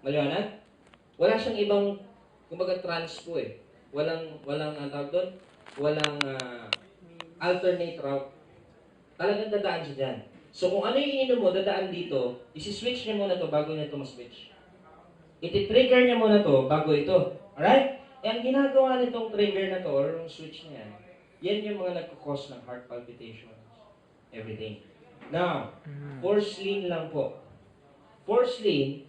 Maliwanag? Wala siyang ibang, kumbaga transpo eh. Walang ang tawag doon, walang alternate route. Talagang dadaan siya dyan. So kung ano yung ininom mo, dadaan dito, isi-switch niya muna to bago niya ito ma-switch. Iti-trigger niya muna to bago ito. Alright? E ang ginagawa nitong trigger na to, or yung switch na yan, yan yung mga nagkakos ng heart palpitations. Everything. Now, force lean lang po. Force lean,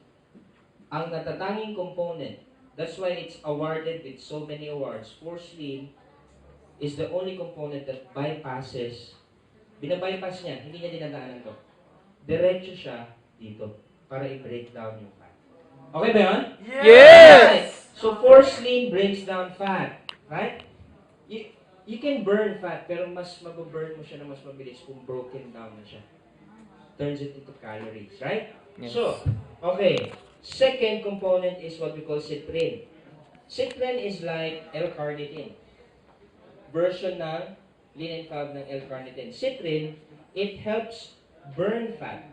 ang natatanging component, that's why it's awarded with so many awards. Force lean is the only component that bypasses, binabypass niya, hindi niya dinadaanan to. Diretso siya dito para i-break down yung fat. Okay ba yun? Yes! Right. So force lean brings down fat. Right? You can burn fat, pero mas mababurn mo siya na mas mabilis kung broken down na siya. Turns it into calories. Right? Yes. So, okay. Second component is what we call citrin. Citrin is like L-carnitine. Version ng lean and fab ng L-carnitine. Citrin, it helps burn fat.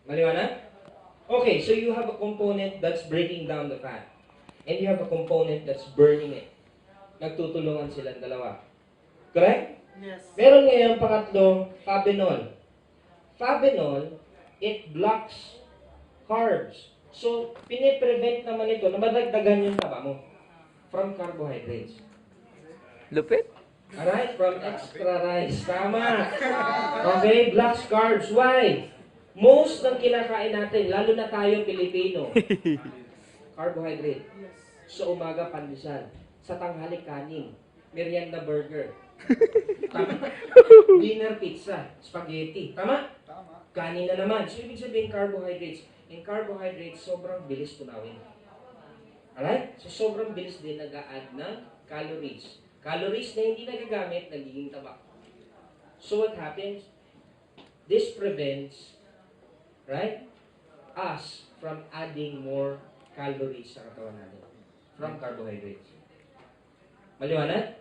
Maliwanag? Okay, so you have a component that's breaking down the fat. And you have a component that's burning it. Nagtutulungan silang dalawa. Correct? Yes. Meron ngayon pangatlo, fabinol. Fabinol, it blocks carbs. So, piniprevent naman ito na madagdagan yung taba mo from carbohydrates. Lupit? Alright? From extra rice. Tama. Okay? Blocks carbs. Why? Most ng kinakain natin, lalo na tayo Pilipino, carbohydrate. Sa umaga, pandesal. Sa tanghali, kanin. Merienda, burger. Tama? Dinner, pizza. Spaghetti. Tama? Kanin na naman. So, ibig sabihin carbohydrates. And carbohydrates, sobrang bilis tunawin. Alright? So, sobrang bilis din nag-a-add ng calories. Calories na hindi nagagamit, nagiging taba. So, what happens? This prevents, right, us from adding more calories sa katawan natin from carbohydrates. Maliwanag?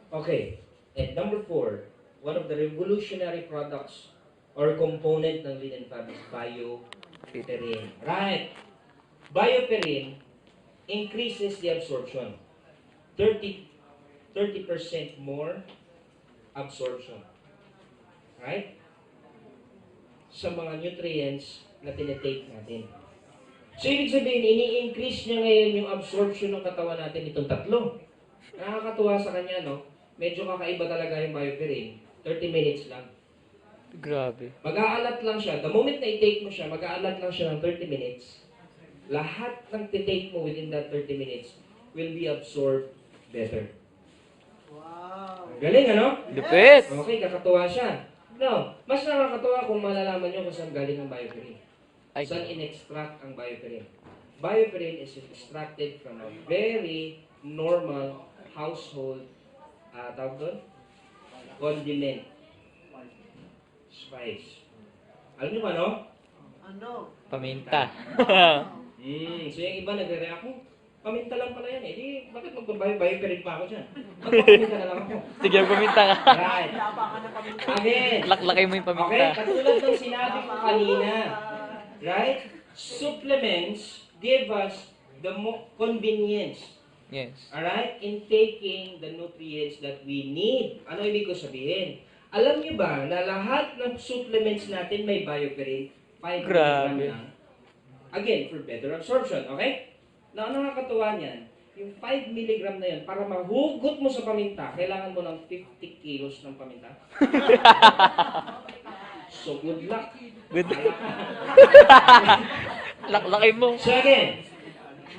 Okay. And number 4, one of the revolutionary products or component ng lean and fab is bioperine. Right. Bioperine increases the absorption. 30% more absorption. Right? Sa mga nutrients na tinitake natin. So, ibig sabihin, ini-increase niya ngayon yung absorption ng katawan natin itong tatlo. Nakakatuwa sa kanya, no? Medyo kakaiba talaga yung bioperine. 30 minutes lang. Grabe. Mag-aalat lang siya. The moment na i-take mo siya, mag-aalat lang siya ng 30 minutes. Lahat ng titake mo within that 30 minutes will be absorbed better. Wow. Galing, ano? Lupit! Okay, kakatuwa siya. No, mas nakakatuwa kung malalaman nyo kung saan galing ang bioperine. Ay, Saan in-extract ang bioperine. Bioperine is extracted from a very normal household, tawag doon? Condiment. Spice. Alam niyo ba, no? Ano? paminta. So yung iba nagre-react mo, paminta lang pala yan eh. Di, bakit magbabayo-bayo pa ako dyan? Magpapaminta na lang ako. Sige, paminta ka. Right. Labangan na kami. Again. Laklakay mo yung Okay, paminta. katulad ng sinabi ko kanina. Right? Supplements give us the convenience. Yes. Alright? In taking the nutrients that we need. Ano ibig ko sabihin? Alam niyo ba na lahat ng supplements natin may bioperine? 5 Grabe. mg lang. Again, for better absorption. Okay? Na ang nakakatuwa niyan, yung 5 mg na yun, para mahugot mo sa paminta, kailangan mo ng 50 kilos ng paminta. So, good luck. Good. Laklakay mo. So again,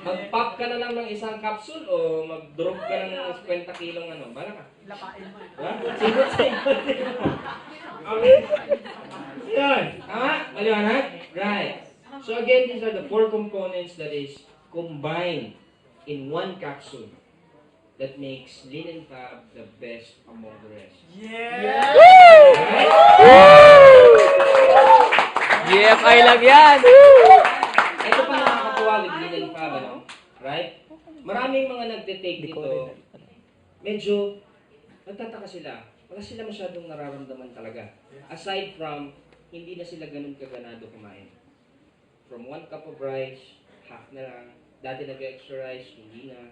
mag-pop ka na lang ng isang capsule o mag-drop ka ng 50 kilong ano. Bala ka. Lapain mo. Ha? Sigot. Okay? Yan. Tama? Maliwanag? Right. So again, these are the 4 components that is combined in one capsule that makes lean and fab the best among the rest. Yeah! Right? GFI lang yan. Ito pa nakakatuwa with lean and fab, ano? Right? Maraming mga nagtitake dito, medyo nagtataka sila. Wala sila masyadong nararamdaman talaga. Aside from, hindi na sila ganun kaganado kumain. from 1 cup of rice, half na lang. Dati nag-extra rice, hindi na.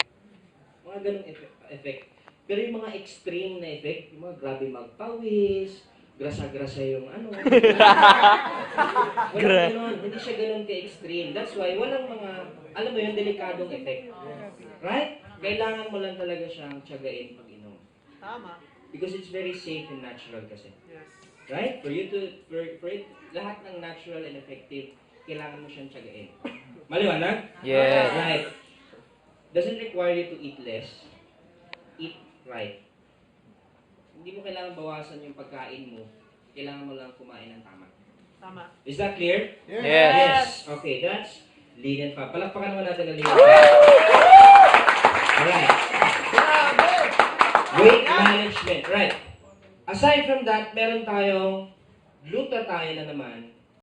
Mga ganong effect. Pero yung mga extreme na effect, yung mga grabe magpawis, grasa-grasa yung ano. Walang ganon. Hindi siya ganon ka-extreme. That's why walang mga, alam mo yung delikadong effect. Right? Kailangan mo lang talaga siyang tiyagain pag inom. Tama. Because it's very safe and natural kasi. Yes. Right? For it, lahat ng natural and effective, kailangan mo siyang tiyagain. Maliwanag? Yes. Right. Doesn't require you to eat less. Eat right. Hindi mo kailangan bawasan yung pagkain mo. Kailangan mo lang kumain ng tama. Tama. Is that clear? Yes. Okay, that's lean and fat. Palakpakan naman natin ang lean and Alright. Weight management. Right. Aside from that, meron tayong glutathione na naman